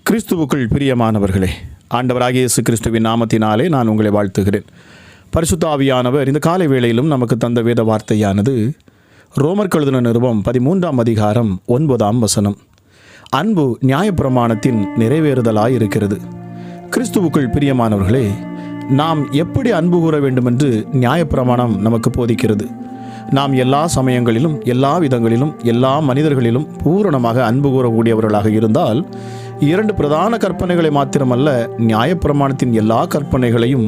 கிறிஸ்துவுக்குள் பிரியமானவர்களே, ஆண்டவராகிய இயேசு கிறிஸ்துவின் நாமத்தினாலே நான் உங்களை வாழ்த்துகிறேன். பரிசுத்த ஆவியானவர் இந்த காலை வேளையிலும் நமக்கு தந்த வேத வார்த்தையானது ரோமர் எழுதின நிருபம் 13ஆம் அதிகாரம் 9ஆம் வசனம். அன்பு நியாயப்பிரமாணத்தின் நிறைவேறுதலாய் இருக்கிறது. கிறிஸ்துவுக்குள் பிரியமானவர்களே, நாம் எப்படி அன்பு கூற வேண்டுமென்று நியாயப்பிரமாணம் நமக்கு போதிக்கிறது. நாம் எல்லா சமயங்களிலும், எல்லா விதங்களிலும், எல்லா மனிதர்களிலும் பூரணமாக அன்பு கூறக்கூடியவர்களாக இருந்தால் 2 பிரதான கற்பனைகளை மாத்திரமல்ல, நியாயப்பிரமாணத்தின் எல்லா கற்பனைகளையும்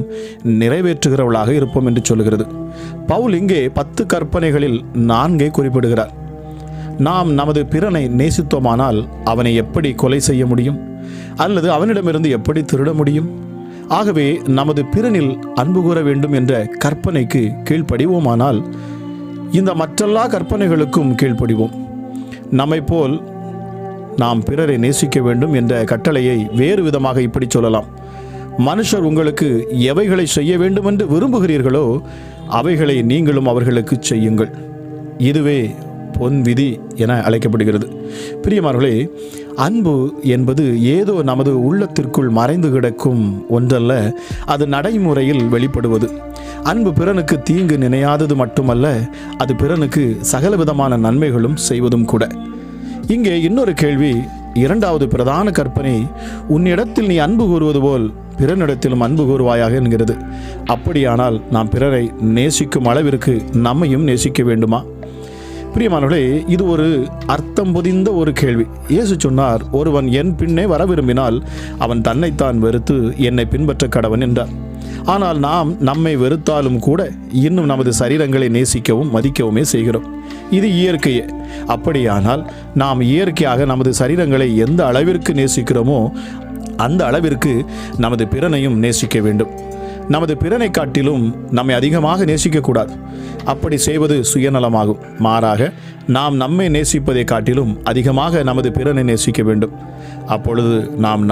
நிறைவேற்றுகிறவர்களாக இருப்போம் என்று சொல்கிறது. பவுல் இங்கே 10 கற்பனைகளில் 4 குறிப்பிடுகிறார். நாம் நமது பிறனை நேசித்தோமானால் அவனை எப்படி கொலை செய்ய முடியும், அல்லது அவனிடமிருந்து எப்படி திருட முடியும்? ஆகவே நமது பிறனில் அன்பு கூற வேண்டும் என்ற கற்பனைக்கு கீழ்ப்படிவோமானால் இந்த மற்றெல்லா கற்பனைகளுக்கும் கீழ்ப்படிவோம். நம்மை போல் நாம் பிறரை நேசிக்க வேண்டும் என்ற கட்டளையை வேறு விதமாக இப்படி சொல்லலாம். மனுஷர் உங்களுக்கு எவைகளை செய்ய வேண்டுமென்று விரும்புகிறீர்களோ அவைகளை நீங்களும் அவர்களுக்கு செய்யுங்கள். இதுவே பொன் விதி என அழைக்கப்படுகிறது. பிரியமானவர்களே, அன்பு என்பது ஏதோ நமது உள்ளத்திற்குள் மறைந்து கிடக்கும் ஒன்றல்ல, அது நடைமுறையில் வெளிப்படுவது. அன்பு பிறனுக்கு தீங்கு நினையாதது மட்டுமல்ல, அது பிறனுக்கு சகலவிதமான நன்மைகளும் செய்வதும் கூட. இங்கே இன்னொரு கேள்வி, 2வது பிரதான கற்பனை, உன்னிடத்தில் நீ அன்பு கூறுவது போல் பிறனிடத்திலும் அன்பு கூறுவாயாக என்கிறது. அப்படியானால் நாம் பிறரை நேசிக்கும் அளவிற்கு நம்மையும் நேசிக்க வேண்டுமா? பிரியமானவர்களே, இது ஒரு அர்த்தம் பொதிந்த ஒரு கேள்வி. இயேசு சொன்னார், ஒருவன் என் பின்னே வர விரும்பினால் அவன் தன்னைத்தான் வெறுத்து என்னை பின்பற்ற கடவன் என்றார். ஆனால் நாம் நம்மை வெறுத்தாலும் கூட இன்னும் நமது சரீரங்களை நேசிக்கவும் மதிக்கவுமே செய்கிறோம். இது இயற்கையே. அப்படியானால் நாம் இயற்கையாக நமது சரீரங்களை எந்த அளவிற்கு நேசிக்கிறோமோ அந்த அளவிற்கு நமது பிறனையும் நேசிக்க வேண்டும். நமது பிறனை காட்டிலும் நம்மை அதிகமாக நேசிக்கக்கூடாது. அப்படி செய்வது சுயநலமாகும். மாறாக நாம் நம்மை நேசிப்பதை காட்டிலும் அதிகமாக நமது பிறனை நேசிக்க வேண்டும். அப்பொழுது நாம்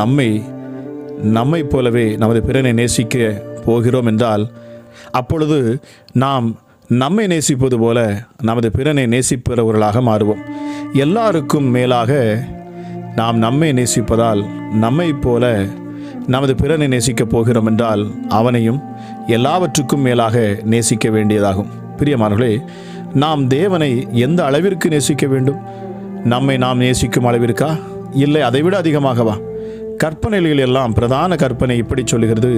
நம்மை போலவே நமது பிறனை நேசிக்க போகிறோம் என்றால், அப்பொழுது நாம் நம்மை நேசிப்பது போல நமது பிறனை நேசிப்பவர்களாக மாறுவோம். எல்லாருக்கும் மேலாக நாம் நம்மை நேசிப்பதால் நம்மை போல நமது பிறனை நேசிக்கப் போகிறோம் என்றால் அவனையும் எல்லாவற்றுக்கும் மேலாக நேசிக்க வேண்டியதாகும். பிரியமானவர்களே, நாம் தேவனை எந்த அளவிற்கு நேசிக்க வேண்டும்? நம்மை நாம் நேசிக்கும் அளவிற்கா, இல்லை அதைவிட அதிகமாகவா? கற்பனைகள் எல்லாம் பிரதான கற்பனை இப்படி சொல்லுகிறது,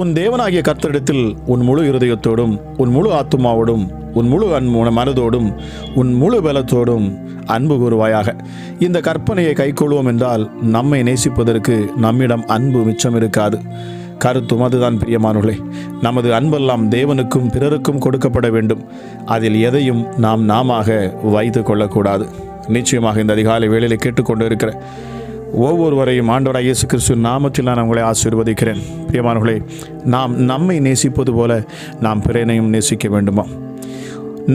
உன் தேவனாகிய கர்த்தரிடத்தில் உன் முழு இருதயத்தோடும், உன் முழு ஆத்துமாவோடும், உன் முழு மனதோடும், உன் முழு பலத்தோடும் அன்பு கூறுவாயாக. இந்த கற்பனையை கைக்கொள்வோம் என்றால் நம்மை நேசிப்பதற்கு நம்மிடம் அன்பு மிச்சம் இருக்காது. கருத்தும் அதுதான். பிரியமானவர்களே, நமது அன்பெல்லாம் தேவனுக்கும் பிறருக்கும் கொடுக்கப்பட வேண்டும். அதில் எதையும் நாம வைத்து கொள்ளக்கூடாது. நிச்சயமாக இந்த அதிகாலை வேளையில் கேட்டுக்கொண்டு இருக்கிற ஒவ்வொருவரையும் ஆண்டவராகிய இயேசு கிறிஸ்துவின் நாமத்தில் நான் உங்களை ஆசீர்வதிக்கிறேன். பிரியமானவர்களே, நாம் நம்மை நேசிப்பது போல நாம் பிறனையும் நேசிக்க வேண்டுமா?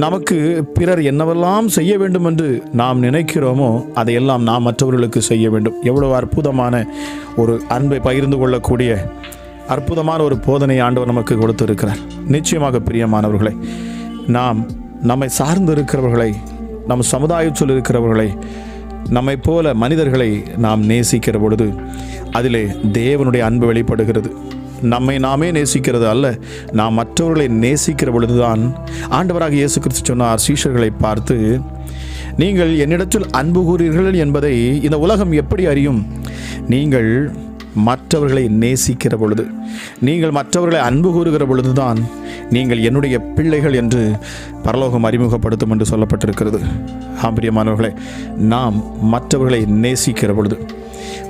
நமக்கு பிறர் என்னவெல்லாம் செய்ய வேண்டும் என்று நாம் நினைக்கிறோமோ அதையெல்லாம் நாம் மற்றவர்களுக்கு செய்ய வேண்டும். எவ்வளவு அற்புதமான ஒரு அன்பை பகிர்ந்து கொள்ளக்கூடிய அற்புதமான ஒரு போதனை ஆண்டவர் நமக்கு கொடுத்திருக்கிறார். நிச்சயமாக பிரியமானவர்களை, நாம் நம்மை சார்ந்து இருக்கிறவர்களை, நம் சமுதாயத்தில் இருக்கிறவர்களை, நம்மை போல மனிதர்களை நாம் நேசிக்கிற பொழுது அதிலே தேவனுடைய அன்பு வெளிப்படுகிறது. நம்மை நாமே நேசிக்கிறது அல்ல, நாம் மற்றவர்களை நேசிக்கிற பொழுதுதான் ஆண்டவராக இயேசு கிறிஸ்து சொன்னார், சீஷர்களை பார்த்து, நீங்கள் என்னிடத்தில் அன்பு கூறுகிறீர்கள் என்பதை இந்த உலகம் எப்படி அறியும்? நீங்கள் மற்றவர்களை நேசிக்கிற பொழுது, நீங்கள் மற்றவர்களை அன்பு கூறுகிற பொழுதுதான் நீங்கள் என்னுடைய பிள்ளைகள் என்று பரலோகம் அறிமுகப்படுத்தும் என்று சொல்லப்பட்டிருக்கிறது. பிரியமானவர்களே, நாம் மற்றவர்களை நேசிக்கிற பொழுது,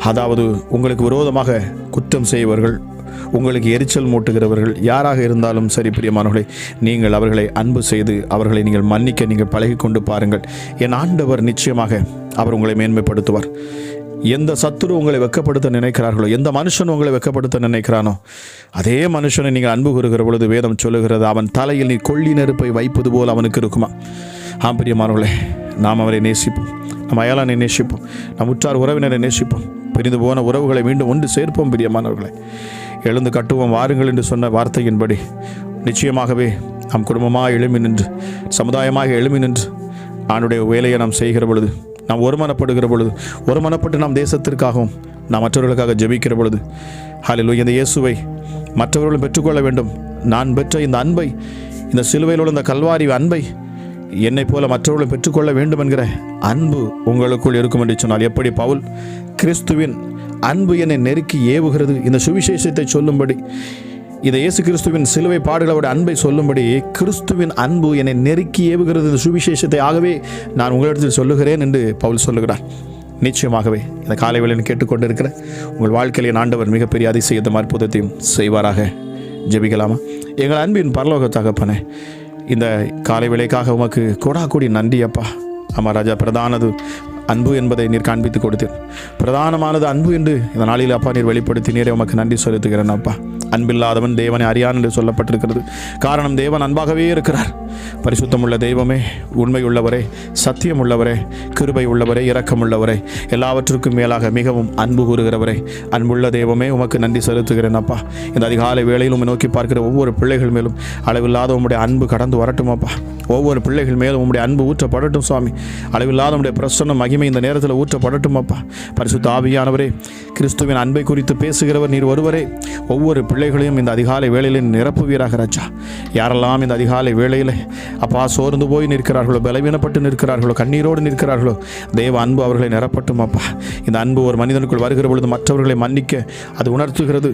அதாவது உங்களுக்கு விரோதமாக குற்றம் செய்வர்கள், உங்களுக்கு எரிச்சல் மூட்டுகிறவர்கள் யாராக இருந்தாலும் சரி, பிரியமானவர்களே, நீங்கள் அவர்களை அன்பு செய்து அவர்களை நீங்கள் மன்னிக்க நீங்கள் பழகி கொண்டு பாருங்கள். என் ஆண்டவர் நிச்சயமாக அவர் உங்களை மேன்மைப்படுத்துவார். எந்த சத்துரு உங்களை வெட்கப்படுத்த நினைக்கிறார்களோ, எந்த மனுஷன் உங்களை வெட்கப்படுத்த நினைக்கிறானோ, அதே மனுஷனை நீங்கள் அன்பு கூறுகிற பொழுது வேதம் சொல்லுகிறது, அவன் தலையில் நீ கொள்ளி நெருப்பை வைப்பது போல் அவனுக்கு இருக்குமா? பிரியமானவர்களே, நாம் அவரை நேசிப்போம், நம் அயலானை நேசிப்போம், நம் உற்றார் உறவினரை நேசிப்போம், பிரிந்து போன உறவுகளை மீண்டும் ஒன்று சேர்ப்போம். பிரியமானவர்களை, எழுந்து கட்டுவோம் வாருங்கள் என்று சொன்ன வார்த்தையின்படி நிச்சயமாகவே நம் குடும்பமாக எழுமி நின்று, சமுதாயமாக எழுமி நின்று ஆண்டுடைய வேலையை நாம் செய்கிற பொழுது, நாம் ஒருமனப்படுகிற பொழுது, ஒருமனப்பட்டு நாம் தேசத்திற்காகவும் நான் மற்றவர்களுக்காக ஜெபிக்கிற பொழுது ஹல்லேலூயா, இந்த இயேசுவை மற்றவர்களும் பெற்றுக்கொள்ள வேண்டும். நான் பெற்ற இந்த அன்பை, இந்த சிலுவையில் உள்ள இந்த கல்வாரி அன்பை என்னை போல மற்றவர்களும் பெற்றுக்கொள்ள வேண்டும் என்கிற அன்பு உங்களுக்குள் இருக்கும் என்று சொன்னால், எப்படி பவுல் கிறிஸ்துவின் அன்பு என்னை நெருக்கி ஏவுகிறது, இந்த சுவிசேஷத்தை சொல்லும்படி, இதை இயேசு கிறிஸ்துவின் சிலுவை பாடுகளோட அன்பை சொல்லும்படி கிறிஸ்துவின் அன்பு என்னை நெருக்கி ஏவுகிறது இந்த சுவிசேஷத்தை, ஆகவே நான் உங்களிடத்தில் சொல்லுகிறேன் என்று பவுல் சொல்லுகிறார். நிச்சயமாகவே இந்த காலை வேளையில் கேட்டுக்கொண்டிருக்கிற உங்கள் வாழ்க்கையில் ஆண்டவர் மிகப்பெரிய அதிசயத்தையும் அற்புதத்தையும் செய்வாராக. ஜெபிக்கலாமா? எங்கள் அன்பின் பரலோக தகப்பனே, இந்த காலை வேளைக்காக உமக்கு கோடாக்கூடி நன்றி அப்பா. ஆமாம் ராஜா, பிரதானது அன்பு என்பதை நீர் காண்பித்து கொடுத்தீர். பிரதானமானது அன்பு என்று இந்த நாளில் அப்பா நீர் வெளிப்படுத்தினீரே, உமக்கு நன்றி செலுத்துகிறேன் அப்பா. அன்பில்லாதவன் தேவனை அறியான் என்று சொல்லப்பட்டிருக்கிறது. காரணம், தேவன் அன்பாகவே இருக்கிறார். பரிசுத்தமுள்ள தெய்வமே, உண்மை உள்ளவரே, சத்தியம் உள்ளவரே, கிருபை உள்ளவரே, இரக்கம் உள்ளவரே, எல்லாவற்றுக்கும் மேலாக மிகவும் அன்பு கூறுகிறவரே, அன்புள்ள தெய்வமே, உமக்கு நன்றி செலுத்துகிறேன் அப்பா. இந்த அதிகாலை வேளையில் உம்மை நோக்கி பார்க்கிற ஒவ்வொரு பிள்ளைகள் மேலும் அளவில்லாத உம்முடைய அன்பு கடந்து வரட்டும் அப்பா. ஒவ்வொரு பிள்ளைகள் மேலும் உம்முடைய அன்பு ஊற்றப்படட்டும் சுவாமி. அளவில்லாத உம்முடைய பிரசன்ன மகிமை இந்த நேரத்தில் ஊற்றப்படட்டும் அப்பா. பரிசுத்த ஆவியானவரே, கிறிஸ்துவின் அன்பை குறித்து பேசுகிறவர் நீர் ஒருவரே. ஒவ்வொரு பிள்ளைகளையும் இந்த அதிகாலை வேளையில் நிரப்புவீராக ராஜா. யாரெல்லாம் இந்த அதிகாலை வேளையில் அப்பா சோர்ந்து போய் நிற்கிறார்களோ, பலவீனப்பட்டு நிற்கிறார்களோ, கண்ணீரோடு நிற்கிறார்களோ, தேவ அன்பு அவர்களை நிரப்பட்டும் அப்பா. இந்த அன்பு ஒரு மனிதனுக்குள் வருகிற பொழுது மற்றவர்களை மன்னிக்க அது உணர்த்துகிறது.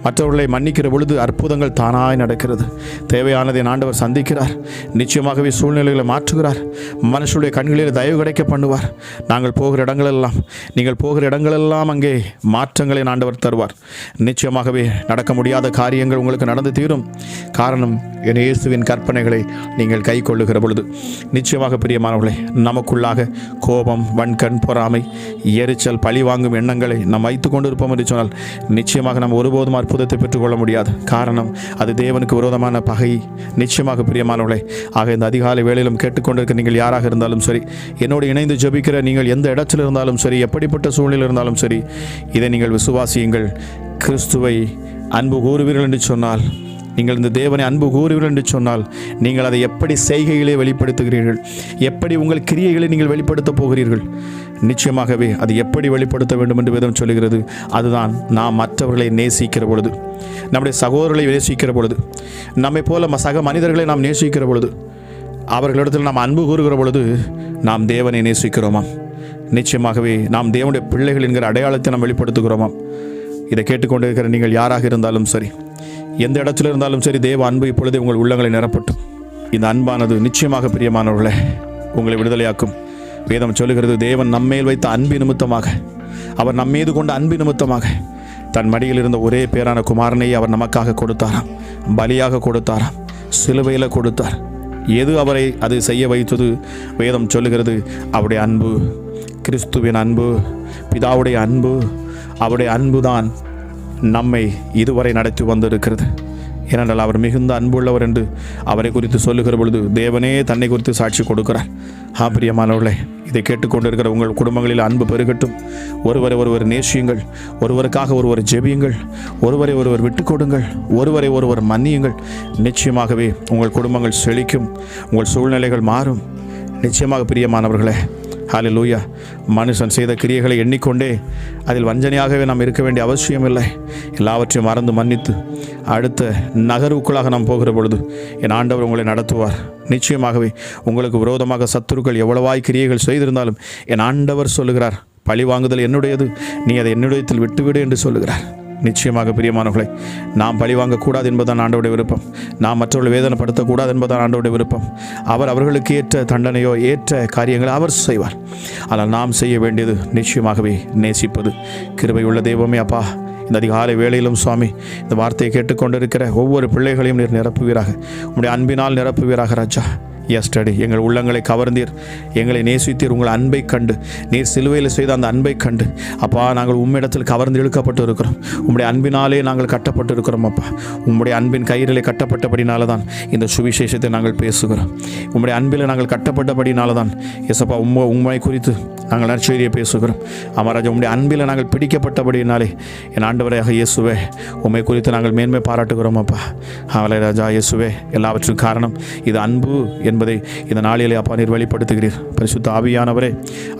மற்றவர்களை மன்னிக்கிற பொழுது அற்புதங்கள் தானாய் நடக்கிறது. தேவையானதை ஆண்டவர் சந்திக்கிறார். நிச்சயமாகவே சூழ்நிலைகளை மாற்றுகிறார். மனுஷனுடைய கண்களில் தயவு கிடைக்க பண்ணுவார். நாங்கள் போகிற இடங்களெல்லாம், நீங்கள் போகிற இடங்களெல்லாம் அங்கே மாற்றங்களை ஆண்டவர் தருவார். நிச்சயமாகவே நடக்க முடியாத காரியங்கள் உங்களுக்கு நடந்து தீரும். காரணம், என் இயேசுவின் கற்பனைகளை நீங்கள் கை கொள்ளுகிற பொழுது. நிச்சயமாக பிரியமானவர்களே, நமக்குள்ளாக கோபம், வன்கண், பொறாமை, எரிச்சல், பழி வாங்கும் எண்ணங்களை நாம் வைத்து கொண்டிருப்போம் என்று சொன்னால் நிச்சயமாக நாம் ஒருபோதும் அற்புதத்தை பெற்றுக்கொள்ள முடியாது. காரணம், அது தேவனுக்கு விரோதமான பகை. நிச்சயமாக பிரியமானவர்களே, ஆக இந்த அதிகாலை வேளையிலும் கேட்டுக்கொண்டிருக்க நீங்கள் யாராக இருந்தாலும் சரி, என்னோடு இணைந்து ஜெபிக்கிற நீங்கள் எந்த இடத்தில் இருந்தாலும் சரி, எப்படிப்பட்ட சூழ்நிலை இருந்தாலும் சரி, இதை நீங்கள் விசுவாசியுங்கள். கிறிஸ்துவை அன்பு கூறுவீர்கள் என்று சொன்னால், நீங்கள் இந்த தேவனை அன்பு கூறுவீர்கள் என்று சொன்னால், நீங்கள் அதை எப்படி செய்கைகளே வெளிப்படுத்துகிறீர்கள், எப்படி உங்கள் கிரியைகளை நீங்கள் வெளிப்படுத்தப் போகிறீர்கள். நிச்சயமாகவே அது எப்படி வெளிப்படுத்த வேண்டும் என்று வேதம் சொல்லுகிறது. அதுதான் நாம் மற்றவர்களை நேசிக்கிற பொழுது, நம்முடைய சகோதரர்களை நேசிக்கிற பொழுது, நம்மை போல சக மனிதர்களை நாம் நேசிக்கிற பொழுது, அவர்களிடத்தில் நாம் அன்பு கூறுகிற பொழுது நாம் தேவனை நேசிக்கிறோமாம். நிச்சயமாகவே நாம் தேவனுடைய பிள்ளைகள் என்கிற அடையாளத்தை நாம் வெளிப்படுத்துகிறோமாம். இதை கேட்டுக்கொண்டிருக்கிற நீங்கள் யாராக இருந்தாலும் சரி, எந்த இடத்துல இருந்தாலும் சரி, தேவ அன்பு இப்பொழுதே உங்கள் உள்ளங்களை நிரப்பட்டும். இந்த அன்பானது நிச்சயமாக பிரியமானவர்களே உங்களை விடுதலையாக்கும். வேதம் சொல்லுகிறது, தேவன் நம்மேல் வைத்த அன்பு நிமித்தமாக, அவர் நம்மீது கொண்ட அன்பு நிமித்தமாக தன் மடியில் இருந்த ஒரே பேரான குமாரனை அவர் நமக்காக கொடுத்தாராம். பலியாக கொடுத்தாராம், சிலுவையில் கொடுத்தார். எது அவரை அது செய்ய வைத்தது? வேதம் சொல்லுகிறது, அவருடைய அன்பு, கிறிஸ்துவின் அன்பு, பிதாவுடைய அன்பு. அவருடைய அன்புதான் நம்மை இதுவரை நடத்தி வந்திருக்கிறது. ஏனென்றால் அவர் மிகுந்த அன்புள்ளவர் என்று அவரை குறித்து சொல்லுகிற பொழுது தேவனே தன்னை குறித்து சாட்சி கொடுக்கிறார். பிரியமானவர்களே, இதை கேட்டுக்கொண்டிருக்கிற உங்கள் குடும்பங்களில் அன்பு பெருகட்டும். ஒருவரை ஒருவர் நேசியுங்கள், ஒருவருக்காக ஒருவர் ஜெபியுங்கள், ஒருவரை ஒருவர் விட்டு கொடுங்கள், ஒருவரை ஒருவர் மன்னியுங்கள். நிச்சயமாகவே உங்கள் குடும்பங்கள் செழிக்கும், உங்கள் சூழ்நிலைகள் மாறும். நிச்சயமாக பிரியமானவர்களே, ஹல்லேலூயா. மனுஷன் செய்த கிரியைகளை எண்ணிக்கொண்டே அதில் வஞ்சனையாகவே நாம் இருக்க வேண்டிய அவசியமில்லை. எல்லாவற்றையும் மறந்து மன்னித்து அடுத்த நகர்வுக்குள்ளாக நாம் போகிற பொழுது என் ஆண்டவர் உங்களை நடத்துவார். நிச்சயமாகவே உங்களுக்கு விரோதமாக சத்துருக்கள் எவ்வளவாய் கிரியைகள் செய்திருந்தாலும் என் ஆண்டவர் சொல்லுகிறார், பழி வாங்குதல் என்னுடையது, நீ அதை என்னுடையத்தில் விட்டுவிடு என்று சொல்லுகிறார். நிச்சயமாக பிரியமானவர்களே, நாம் பழி வாங்கக்கூடாது என்பதுதான் ஆண்டவருடைய விருப்பம். நாம் மற்றவர்களை வேதனைப்படுத்தக்கூடாது என்பதுதான் ஆண்டவருடைய விருப்பம். அவர் அவர்களுக்கு ஏற்ற தண்டனையோ ஏற்ற காரியங்களை அவர் செய்வார். ஆனால் நாம் செய்ய வேண்டியது நிச்சயமாகவே நேசிப்பது. கிருபையுள்ள தெய்வமே அப்பா, இந்த அதிகாலை வேளையிலும் சுவாமி, இந்த வார்த்தையை கேட்டுக்கொண்டிருக்கிற ஒவ்வொரு பிள்ளைகளையும் நீர் நிரப்புவீராக, உங்களுடைய அன்பினால் நிரப்புவீராக ராஜா. எஸ்டடி எங்கள் உள்ளங்களை கவர்ந்தீர், எங்களை நேசித்தீர். உங்கள் அன்பை கண்டு, நீர் சிலுவையில் செய்த அந்த அன்பை கண்டு அப்பா, நாங்கள் உம்மிடத்தில் கவர்ந்து இழுக்கப்பட்டு இருக்கிறோம். உம்முடைய அன்பினாலே நாங்கள் கட்டப்பட்டு இருக்கிறோம் அப்பா. உம்முடைய அன்பின் கயிறிலே கட்டப்பட்டபடினால தான் இந்த சுவிசேஷத்தை நாங்கள் பேசுகிறோம். உம்முடைய அன்பில் நாங்கள் கட்டப்பட்டபடினால தான் எசப்பா உண்மை குறித்து நாங்கள் நற்செய்தியை பேசுகிறோம். அமராஜா, உம்முடைய அன்பில் நாங்கள் பிடிக்கப்பட்டபடினாலே என் ஆண்டவராக இயேசுவே உம்மை குறித்து நாங்கள் மேன்மை பாராட்டுகிறோம் அப்பா. அவளை ராஜா இயேசுவே, எல்லாவற்றுக்கும் காரணம் இது அன்பு என்பது என்பதை இந்த நாளிலே அப்பா நீர் வெளிப்படுத்துகிறீர். பரிசுத்த ஆவியானவரே,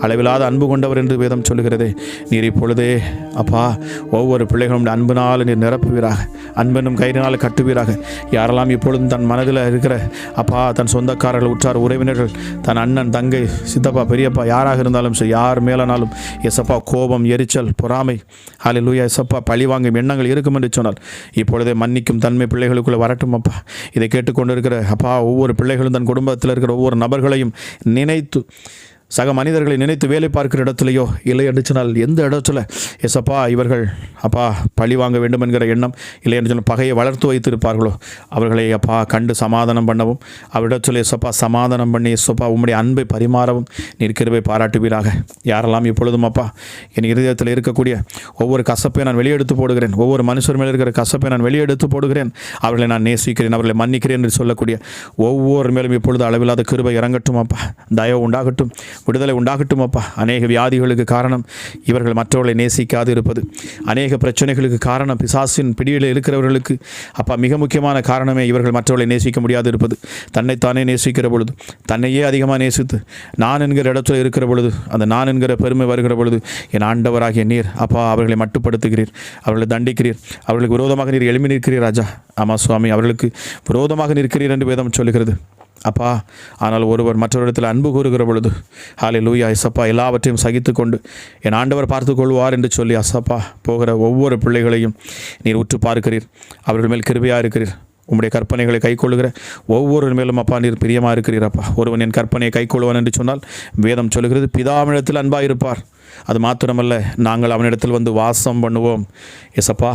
அளவில்லாத அன்பு கொண்டவர் என்று வேதம் சொல்லுகிறதே, நீர் இப்பொழுதே அப்பா ஒவ்வொரு பிள்ளைகளும் அன்பினால் நீர் நிரப்புவீராக, அன்பென்னும் கயிறினால் கட்டுவீராக. யாரெல்லாம் இப்பொழுதும் தன் மனதில் இருக்கிற அப்பா தன் சொந்தக்காரர்கள், உற்றார் உறவினர்கள், தன் அண்ணன், தங்கை, சித்தப்பா, பெரியப்பா யாராக இருந்தாலும் சரி, யார் மேலானாலும் எசப்பா கோபம், எரிச்சல், பொறாமை, ஹல்லேலூயா எசப்பா பழிவாங்கும் எண்ணங்கள் இருக்கும் என்று சொன்னால் இப்பொழுதே மன்னிக்கும் தன்மை பிள்ளைகளுக்குள்ளே வரட்டும் அப்பா. இதை கேட்டுக்கொண்டு இருக்கிற அப்பா ஒவ்வொரு பிள்ளைகளும் தன் குடும்பத்தில் இருக்கிற ஒவ்வொரு நபர்களையும் நினைத்து, சக மனிதர்களை நினைத்து வேலை பார்க்கிற இடத்துலையோ இல்லை என்று சொன்னால் எந்த இடத்துல எசப்பா இவர்கள் அப்பா பழி வாங்க வேண்டும் என்கிற எண்ணம் இல்லை என்று சொன்னால் பகையை வளர்த்து வைத்திருப்பார்களோ அவர்களை அப்பா கண்டு சமாதானம் பண்ணவும், அவரிடத்தில் எசப்பா சமாதானம் பண்ணி எசப்பா உம்முடைய அன்பை பரிமாறவும் நீர் கிருபை பாராட்டுவீராக. யாரெல்லாம் இப்பொழுதும் அப்பா என் இருதயத்தில் இருக்கக்கூடிய ஒவ்வொரு கசப்பை நான் வெளியெடுத்து போடுகிறேன், ஒவ்வொரு மனுஷர் மேலே இருக்கிற கசப்பை நான் வெளியெடுத்து போடுகிறேன், அவர்களை நான் நேசிக்கிறேன், அவர்களை மன்னிக்கிறேன் என்று சொல்லக்கூடிய ஒவ்வொரு மேலும் இப்பொழுது அளவில்லாத கிருபை இறங்கட்டும் அப்பா, தயவு உண்டாகட்டும், விடுதலை உண்டாகட்டும் அப்பா. அநேக வியாதிகளுக்கு காரணம் இவர்கள் மற்றவர்களை நேசிக்காது இருப்பது, அநேக பிரச்சனைகளுக்கு காரணம் பிசாசின் பிடியில் இருக்கிறவர்களுக்கு அப்பா மிக முக்கியமான காரணமே இவர்கள் மற்றவர்களை நேசிக்க முடியாது இருப்பது. தன்னைத்தானே நேசிக்கிற பொழுது, தன்னையே அதிகமாக நேசித்து நான் என்கிற இடத்துல இருக்கிற பொழுது, அந்த நான் என்கிற பெருமை வருகிற பொழுது என் ஆண்டவராகிய நீர் அப்பா அவர்களை மட்டுப்படுத்துகிறீர், அவர்களை தண்டிக்கிறீர், அவர்களுக்கு விரோதமாக நீர் எழுப்பி நிற்கிறீர் ராஜா. ஆமாம் சுவாமி, அவர்களுக்கு விரோதமாக நிற்கிறீர் என்று வேதம் சொல்லுகிறது அப்பா. ஆனால் ஒருவர் மற்றவரிடத்தில் அன்பு கூறுகிற பொழுது ஹல்லேலூயா எசப்பா எல்லாவற்றையும் சகித்து கொண்டு என் ஆண்டவர் பார்த்து கொள்வார் என்று சொல்லி அசப்பா போகிற ஒவ்வொரு பிள்ளைகளையும் நீர் உற்று பார்க்கிறீர், அவர்கள் மேல் கிருபையாக இருக்கிறீர். உம்முடைய கற்பனைகளை கைக்கொள்ளுகிற ஒவ்வொரு மேலும் அப்பா நீர் பிரியமாக இருக்கிறீர் அப்பா. ஒருவன் என் கற்பனையை கைக்கொள்வான் என்று சொன்னால் வேதம் சொல்லுகிறது பிதாவினிடத்தில் அன்பாக இருப்பார். அது மாத்திரமல்ல, நாங்கள் அவனிடத்தில் வந்து வாசம் பண்ணுவோம். எசப்பா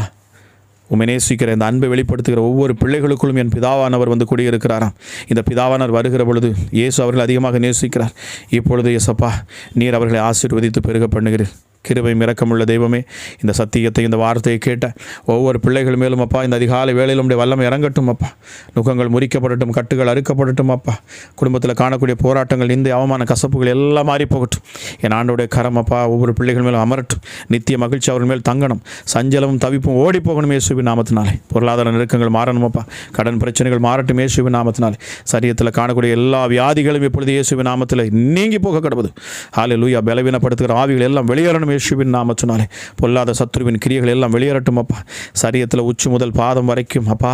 உம்மை நேசிக்கிற இந்த அன்பை வெளிப்படுத்துகிற ஒவ்வொரு பிள்ளைகளுக்குள்ளும் என் பிதாவானவர் வந்து குடியிருக்கிறாராம். இந்த பிதாவானவர் வருகிற பொழுது இயேசு அவர்கள் அதிகமாக நேசிக்கிறார். இப்பொழுது எசப்பா நீர் அவர்களை ஆசீர்வதித்து பெருக பண்ணுகிறீர். கிருபை இரக்கமுள்ள தெய்வமே, இந்த சத்தியத்தை இந்த வார்த்தையை கேட்ட ஒவ்வொரு பிள்ளைகள் மேலும் அப்பா இந்த அதிகாலை வேளையில் உடைய வல்லமை இறங்கட்டும் அப்பா. நுகங்கள் முறிக்கப்படட்டும், கட்டுகள் அறுக்கப்படட்டும் அப்பா. குடும்பத்தில் காணக்கூடிய போராட்டங்கள், இந்த அவமான கசப்புகள் எல்லாம் மாறி போகட்டும். என் ஆண்டோடைய கரம் அப்பா ஒவ்வொரு பிள்ளைகள் மேலும் அமரட்டும். நித்திய மகிழ்ச்சி அவர்கள் மேல் தங்கணும். சஞ்சலமும் தவிப்பும் ஓடி போகணும் இயேசுவின் நாமத்தினாலே. பொருளாதார நெருக்கங்கள் மாறணும் அப்பா. கடன் பிரச்சனைகள் மாறட்டும் இயேசுவின் நாமத்தினாலே. சரீரத்தில் காணக்கூடிய எல்லா வியாதிகளும் இப்பொழுது இயேசுவின் நாமத்தில் நீங்கி போக கடவுது. ஹல்லேலூயா. பலவீனப்படுத்துகிற ஆவிகள் எல்லாம் வெளியேறணும் இயேசுவின் நாமத்தினாலே. பொல்லாத சத்துருவின் கிரியைகள் எல்லாம் வெளியேறட்டும் அப்பா. சரீரத்தில் உச்சி முதல் பாதம் வரைக்கும் அப்பா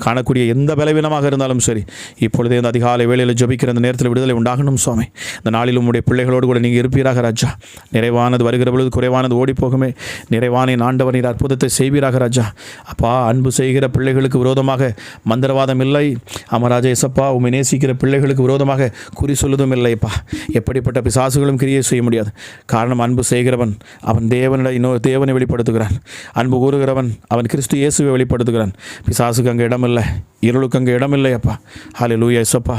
காணக்கூடிய எந்த பலவீனமாக இருந்தாலும் சரி, இப்பொழுதே இந்த அதிகாலை வேளையில் ஜெபிக்கிற அந்த நேரத்தில் விடுதலை உண்டாகணும் சுவாமி. இந்த நாளில் உம்முடைய பிள்ளைகளோடு கூட நீங்கள் இருப்பீராக ராஜா. நிறைவானது வருகிற பொழுது குறைவானது ஓடி போகுமே. நிறைவான ஆண்டவர் நீர் அற்புதத்தை செய்வீராக ராஜா. அப்பா அன்பு செய்கிற பிள்ளைகளுக்கு விரோதமாக மந்திரவாதம் இல்லை. அமராஜா இசப்பா உம்மை நேசிக்கிற பிள்ளைகளுக்கு விரோதமாக குறி சொல்லுவதும் இல்லைப்பா. எப்படிப்பட்ட பிசாசுகளும் கிரியை செய்ய முடியாது. காரணம் அன்பு செய்கிறவன் அவன் தேவனை வெளிப்படுத்துகிறான். அன்பு கூறுகிறவன் அவன் கிறிஸ்து இயேசுவை வெளிப்படுத்துகிறான். பிசாசுக்கு அங்கே இடமில்லை, இருளுக்கு அங்கே இடமில்லை அப்பா. ஹல்லேலூயா இயேசுப்பா.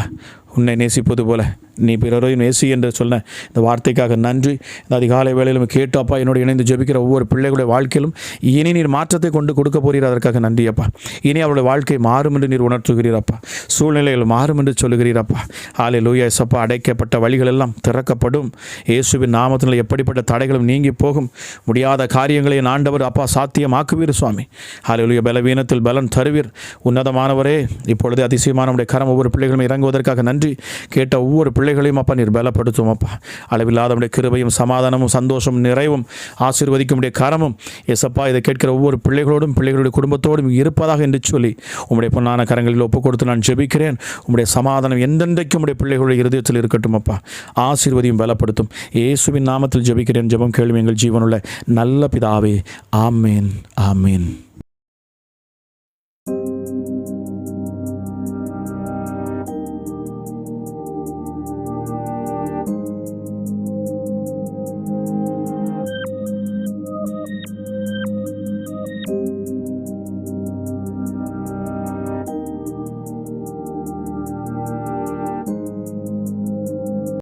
உன்னை நேசிப்பது போல நீ பிறரையும் நேசி என்று சொன்ன இந்த வார்த்தைக்காக நன்றி. இந்த அதிகாலை வேளையிலும் கேட்டு அப்பா என்னோடு இணைந்து ஜெபிக்கிற ஒவ்வொரு பிள்ளைகளுடைய வாழ்க்கையிலும் இனி நீர் மாற்றத்தை கொண்டு கொடுக்க போகிறீர். அதற்காக நன்றி அப்பா. இனி அவருடைய வாழ்க்கை மாறும் என்று நீர் உணர்த்துகிறீரப்பா. சூழ்நிலைகள் மாறும் என்று சொல்லுகிறீரப்பா. ஹல்லேலூயா இயேசுப்பா. அடைக்கப்பட்ட வழிகள் எல்லாம் திறக்கப்படும் இயேசுவின் நாமத்தில். எப்படிப்பட்ட தடைகளும் நீங்கி போகும். முடியாத காரியங்களை ஆண்டவர் அப்பா சாத்தியமாக்குவீர் சுவாமி. ஹல்லேலூயா. பலவீனத்தில் பலன் தருவீர். உன்னதமானவரே, இப்பொழுது அதிசயமான உடைய கரம் ஒவ்வொரு பிள்ளைகளும் இறங்குவதற்காக நன்றி. கேட்ட ஒவ்வொரு பிள்ளைகளையும் அப்பா நீர் பலப்படுத்தும் அப்பா. அளவில்லாதவருடைய கிருபையும் சமாதானமும் சந்தோஷமும் நிறைவும் ஆசீர்வதிக்கும் உடைய கரமும் எசப்பா இதை கேட்கிற ஒவ்வொரு பிள்ளைகளோடும் பிள்ளைகளுடைய குடும்பத்தோடும் இருப்பதாக என்று சொல்லி உம்முடைய பொன்னான கரங்களில் ஒப்புக் கொடுத்து நான் ஜெபிக்கிறேன். உம்முடைய சமாதானம் எந்தெந்தைக்கும் உடைய பிள்ளைகளுடைய இருதயத்தில் இருக்கட்டும் அப்பா. ஆசீர்வதியும் பலப்படுத்தும் இயேசுவின் நாமத்தில் ஜெபிக்கிறேன். ஜெபம் கேள்வி எங்கள் ஜீவனுள்ள நல்ல பிதாவே. ஆமேன், ஆமேன்.